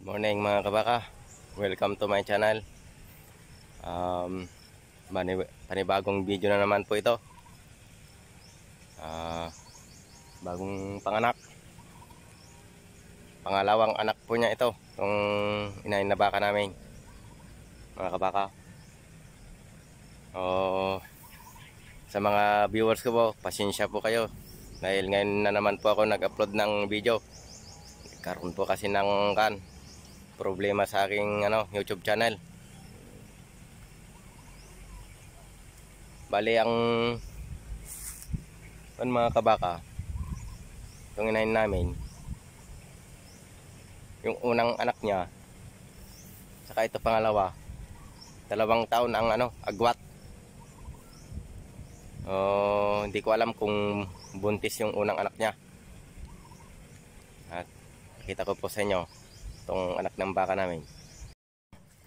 Morning mga kabaka, welcome to my channel. Panibagong video na naman po ito. Bagong panganak, pangalawang anak po niya ito, itong inahin na baka namin mga kabaka. Sa mga viewers ko po, pasensya po kayo dahil ngayon na naman po ako nag-upload ng video. Karoon po kasi ng problema sa aking YouTube channel. Bali ang mga kabaka, itong inahin namin, yung unang anak niya saka ito pangalawa, 2 taon ang agwat. Hindi ko alam kung buntis yung unang anak niya. At kita ko po sa inyo itong anak ng baka namin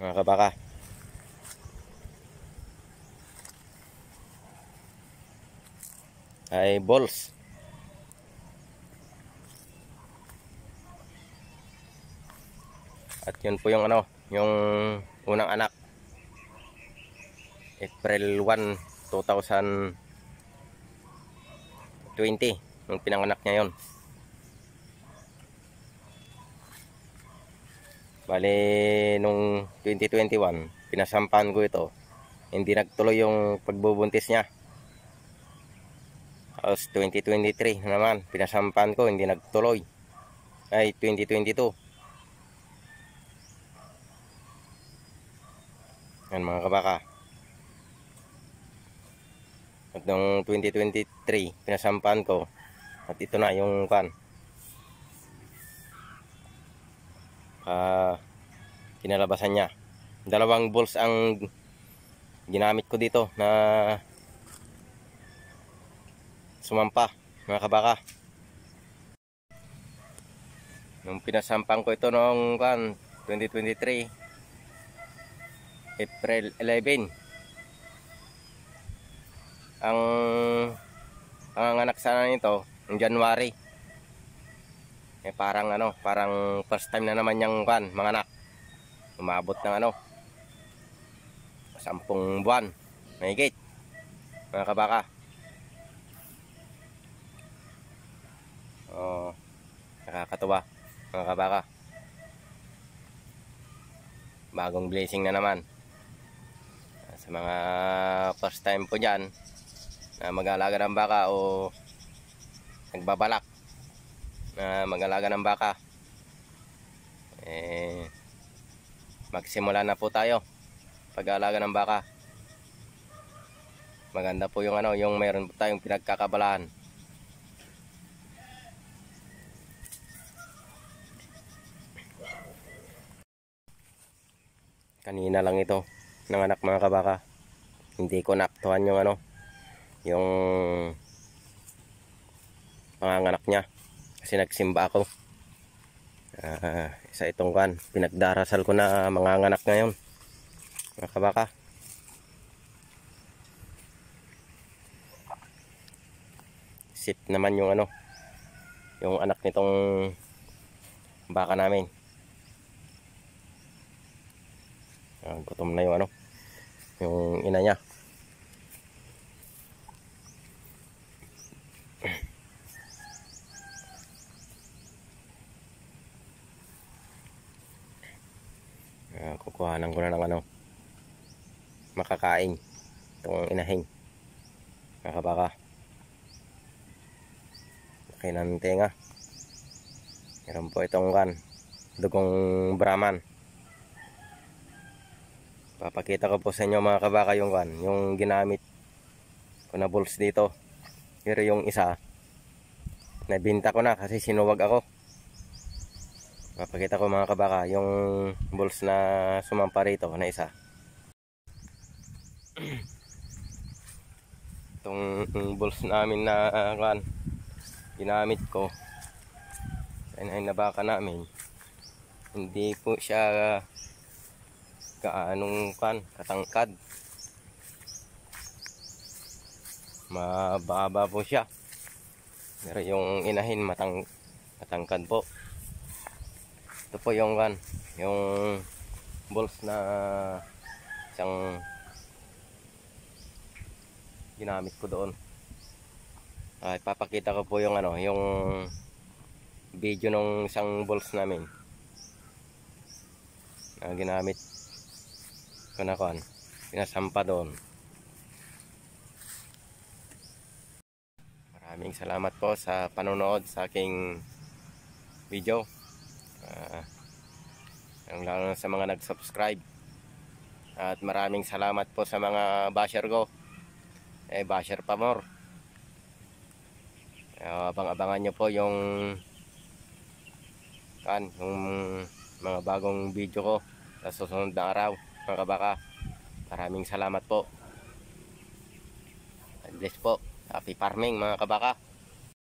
mga kabaka. Ay balls. At yun po yung yung unang anak, April 1, 2020 yung pinanganak niya yon. Bali nung 2021 pinasampahan ko ito, hindi nagtuloy yung pagbubuntis niya. Tapos 2023 naman pinasampahan ko, hindi nagtuloy. Ay 2022. Yan mga kabaka. At nung 2023 pinasampahan ko, at ito na yung kinalabasan niya. 2 balls ang ginamit ko dito na sumampa mga kabaka. Nung pinasampang ko ito noong 2023 April 11, ang anak sana nito ng January. Parang parang first time na naman yung mga anak. Umabot ng 10 buwan mahigit mga kabaka. Nakakatuwa mga kabaka. Bagong blessing na naman sa mga first time po dyan na mag-aalaga ng baka o nagbabalak na mag-alaga ng baka. Magsimula na po tayo pag-aalaga ng baka. Maganda po yung yung mayroon po tayong pinagkakabalahan. Kanina lang ito ng anak mga kabaka. Hindi ko naaktuhan yung yung panganganak niya kasi nagsimba ako. Isa itong pinagdarasal ko na manganganak ngayon mga kabaka. Sip naman yung yung anak nitong baka namin. Gutom na yung yung ina niya. Kukuhanan ko na ng makakain itong inahin mga kabaka. Laki ng tenga. Meron po itong dugong Brahman. Papakita ko po sa inyo mga kabaka yung yung ginamit ko na balls dito. Pero yung isa nabinta ko na kasi sinuwag ako. Papakita ko mga kabaka yung balls na sumampa rito na isa. Itong balls namin na ginamit ko sa inahin na baka namin, hindi po siya kaanong katangkad. Mababa po siya. Pero yung inahin matangkad po. Ito po yung yung balls na isang ginamit ko doon. Ipapakita ko po yung yung video ng isang balls namin na ginamit ko na pinasampa doon. Maraming salamat po sa panonood sa aking video. Lalo na sa mga nag-subscribe. At maraming salamat po sa mga basher ko. Basher pa more. Abang-abangan nyo po yung mga bagong video ko sa susunod na araw, mga kabaka. Maraming salamat po. God bless po. Happy farming, mga kabaka.